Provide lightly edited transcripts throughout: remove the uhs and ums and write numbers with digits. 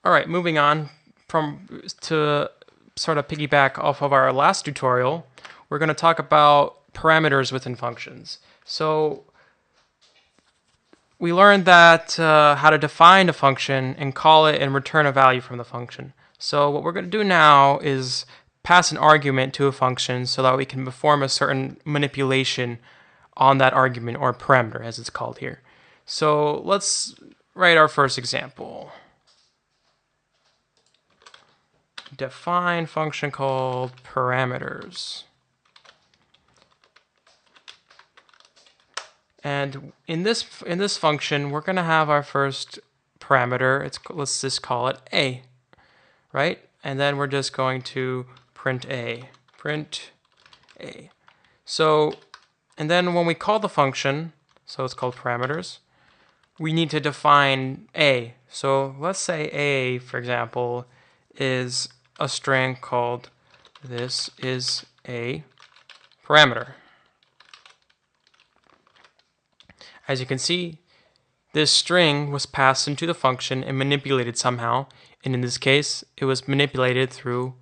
All right, moving on to sort of piggyback off of our last tutorial, we're going to talk about parameters within functions. So we learned that how to define a function and call it and return a value from the function. So what we're going to do now is pass an argument to a function so that we can perform a certain manipulation on that argument, or parameter as it's called here. So let's write our first example. Define function called parameters. And in this function, we're going to have our first parameter. Let's just call it a, right? And then we're just going to print a. So, and then when we call the function, so it's called parameters, we need to define a. So let's say a, for example, is a string called this is a parameter. As you can see, this string was passed into the function and manipulated somehow, and in this case, it was manipulated through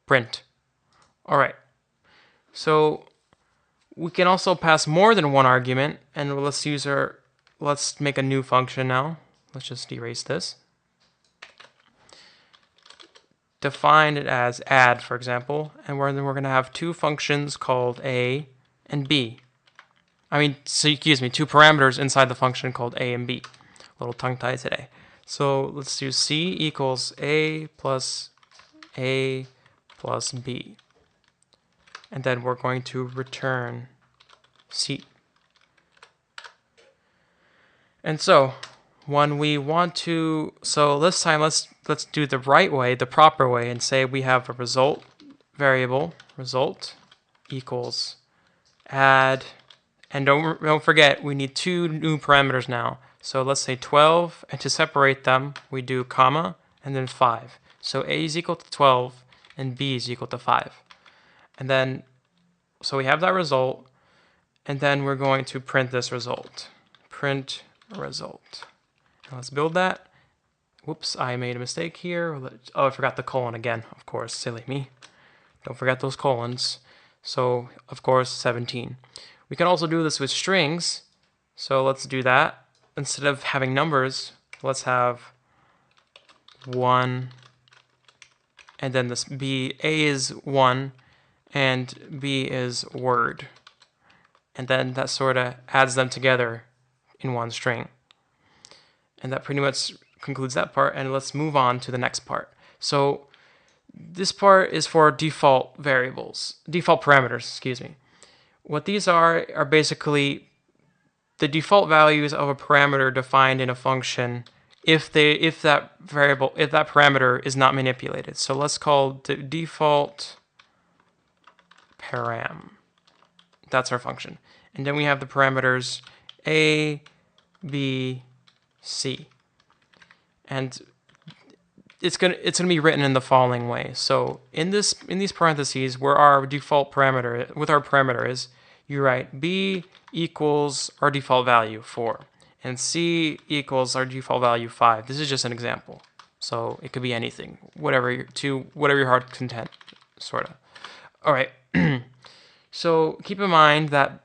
print. Alright, so we can also pass more than one argument, and let's make a new function now. Let's just erase this. Define it as add, for example, and we're going to have two functions called a and b. Excuse me, two parameters inside the function called a and b. A little tongue-tied today. So let's do c equals a plus b. And then we're going to return c. And so when we want to, so this time let's do the right way, the proper way, and say we have a result variable, result equals add. And don't forget, we need two new parameters now. So let's say 12, and to separate them, we do comma and then 5. So a is equal to 12 and b is equal to 5. And then, so we have that result, and then we're going to print this result. Print result. And let's build that. Whoops, I made a mistake here. Oh, I forgot the colon again, of course, silly me. Don't forget those colons. So, of course, 17. We can also do this with strings, so let's do that. Instead of having numbers, let's have 1, and then this b, a is 1, and b is word. And then that sort of adds them together in one string. And that pretty much concludes that part, and let's move on to the next part. So this part is for default variables, default parameters, excuse me. What these are basically the default values of a parameter defined in a function if that parameter is not manipulated. So let's call the default param. That's our function. And then we have the parameters a, b, c. And it's gonna be written in the following way. So in these parentheses, where our default parameter with our parameter is, you write b equals our default value 4, and c equals our default value 5. This is just an example, so it could be anything, whatever your heart content, sort of. All right. So keep in mind that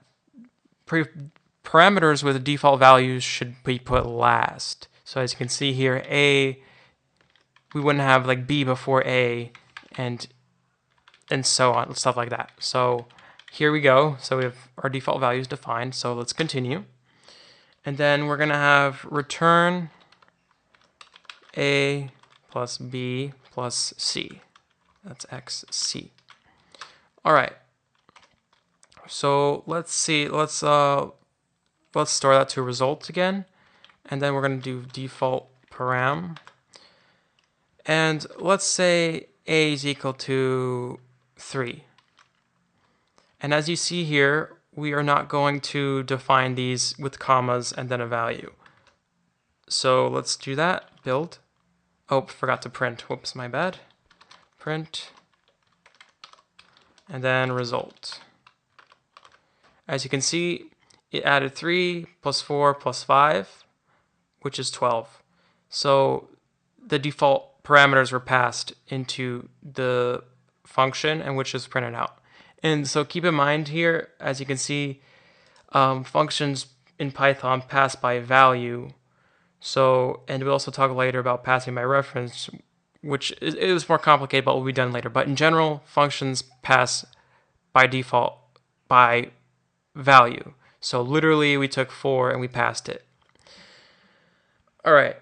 parameters with default values should be put last. So as you can see here, a, we wouldn't have like b before a, and so on, stuff like that. So here we go. So we have our default values defined. So let's continue. And then we're going to have return a plus b plus c. That's xc. All right. So let's see. Let's store that to a result again, and then we're going to do default param. And let's say a is equal to 3. And as you see here, we are not going to define these with commas and then a value. So let's do that. Build. Oh, forgot to print. Whoops, my bad. Print. And then result. As you can see, it added 3 plus 4 plus 5, which is 12. So the default parameters were passed into the function and which is printed out. And so keep in mind here, as you can see, functions in Python pass by value. So, and we'll also talk later about passing by reference, which is more complicated, but will be done later. But in general, functions pass by default by value. So literally we took 4 and we passed it. All right,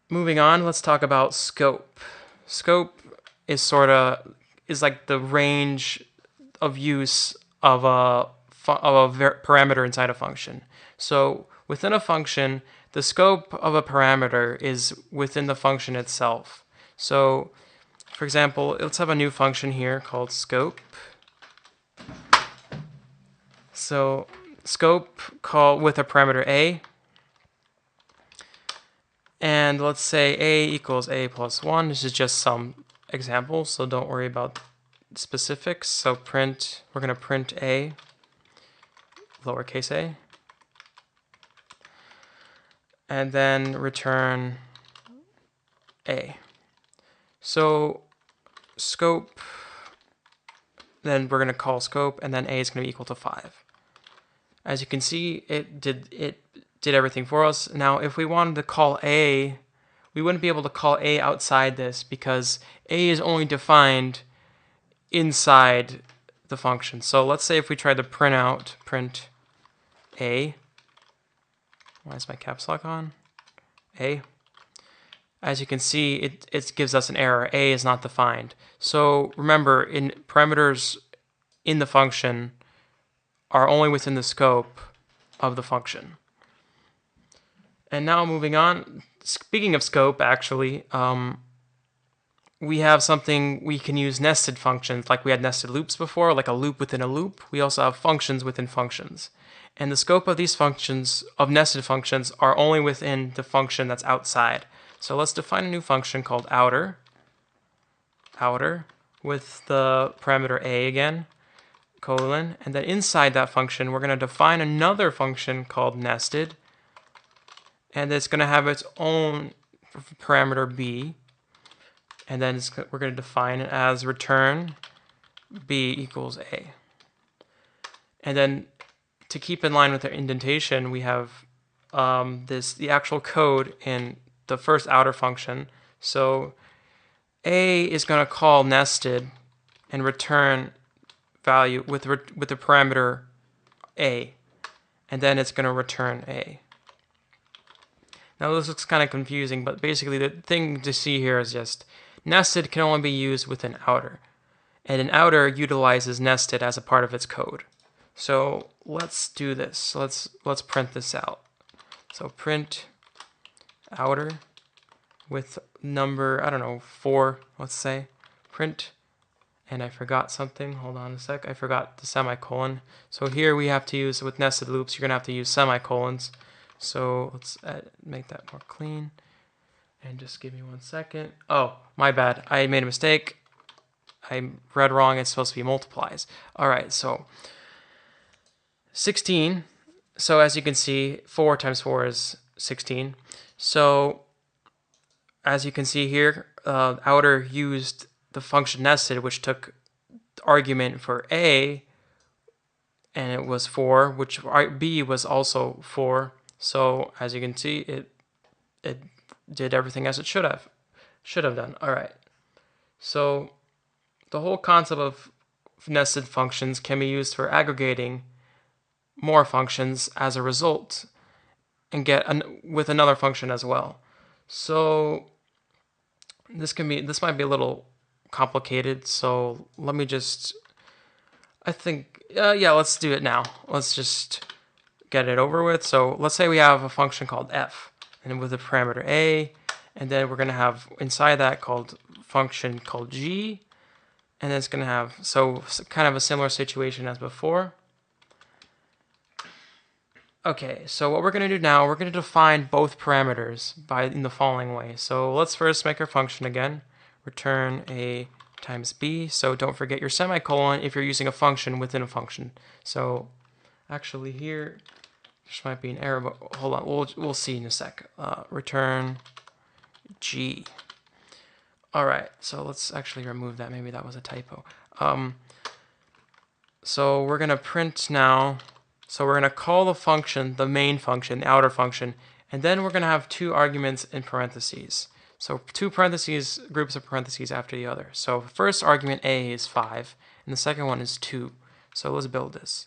moving on, let's talk about scope. Scope is like the range of use of a parameter inside a function. So within a function, the scope of a parameter is within the function itself. So for example, let's have a new function here called scope. So scope call with a parameter a, and let's say a equals a plus 1. This is just some examples, so don't worry about specifics. So print, we're going to print a, lowercase a, and then return a. So scope, then we're going to call scope, and then a is going to be equal to 5. As you can see, it did everything for us. Now, if we wanted to call a, we wouldn't be able to call a outside this because a is only defined inside the function. So let's say if we tried to print a, why is my caps lock on? A. As you can see, it gives us an error. A is not defined. So remember, in parameters in the function are only within the scope of the function. And now moving on, speaking of scope, actually, we have something we can use nested functions, like we had nested loops before, like a loop within a loop. We also have functions within functions. And the scope of these functions, of nested functions, are only within the function that's outside. So let's define a new function called outer, with the parameter a again, colon, and then inside that function, we're going to define another function called nested, and it's going to have its own parameter b, and then we're going to define it as return b equals a. And then to keep in line with the indentation, we have the actual code in the first outer function. So a is going to call nested and return value with the parameter a, and then it's going to return a. Now this looks kind of confusing, but basically the thing to see here is just nested can only be used within outer, and an outer utilizes nested as a part of its code. So let's do this. Let's print this out. So print outer with number, I don't know, 4, let's say. Print, and I forgot something. Hold on a sec. I forgot the semicolon. So here we have to use, with nested loops, you're going to have to use semicolons. So let's make that more clean. And just give me 1 second. Oh, my bad. I made a mistake. I read wrong. It's supposed to be multiplies. All right, so 16. So as you can see, 4 times 4 is 16. So as you can see here, outer used the function nested, which took the argument for a, and it was 4, which b was also 4. So as you can see, it did everything as it should have done. All right. So the whole concept of nested functions can be used for aggregating more functions as a result and get with another function as well. So this might be a little complicated. So let me just, yeah, let's do it now. Let's just get it over with. So let's say we have a function called f, and with a parameter a, and then we're going to have inside that function called g, and then it's going to have, so kind of a similar situation as before. Okay, so what we're going to do now, we're going to define both parameters in the following way. So let's first make our function again, return a times b. So don't forget your semicolon if you're using a function within a function. So actually here, there might be an error, but hold on, we'll see in a sec. Return g. All right, so let's actually remove that. Maybe that was a typo. So we're going to print now. So we're going to call the function, the main function, the outer function, and then we're going to have two arguments in parentheses. So two parentheses, groups of parentheses after the other. So first argument A is 5, and the second one is 2. So let's build this.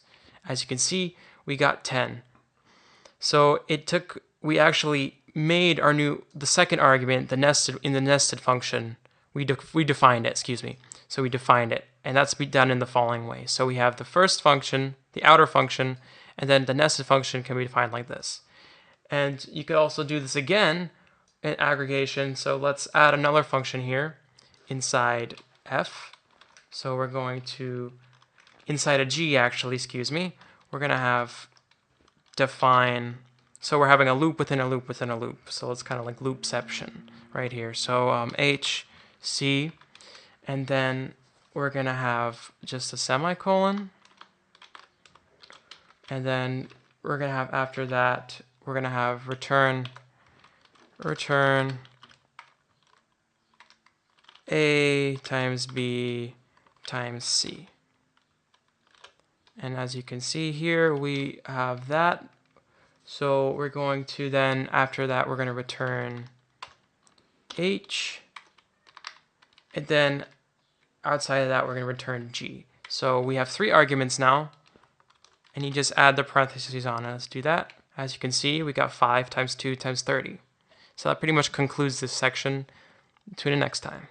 As you can see, we got 10. So we actually made the second argument, in the nested function, we defined it, excuse me. So we defined it, and that's done in the following way. So we have the first function, the outer function, and then the nested function can be defined like this. And you could also do this again in aggregation. So let's add another function here inside f. So we're going to, inside a g actually, excuse me, we're going to have define, so we're having a loop within a loop within a loop. So it's kind of like loopception right here. So h, c, and then we're going to have just a semicolon. And then we're going to have, after that, we're going to have return A times B times C. And as you can see here, we have that. So we're going to then, after that, we're going to return H. And then outside of that, we're going to return G. So we have 3 arguments now. And you just add the parentheses on. Let's do that. As you can see, we got 5 times 2 times 30. So that pretty much concludes this section. Tune in next time.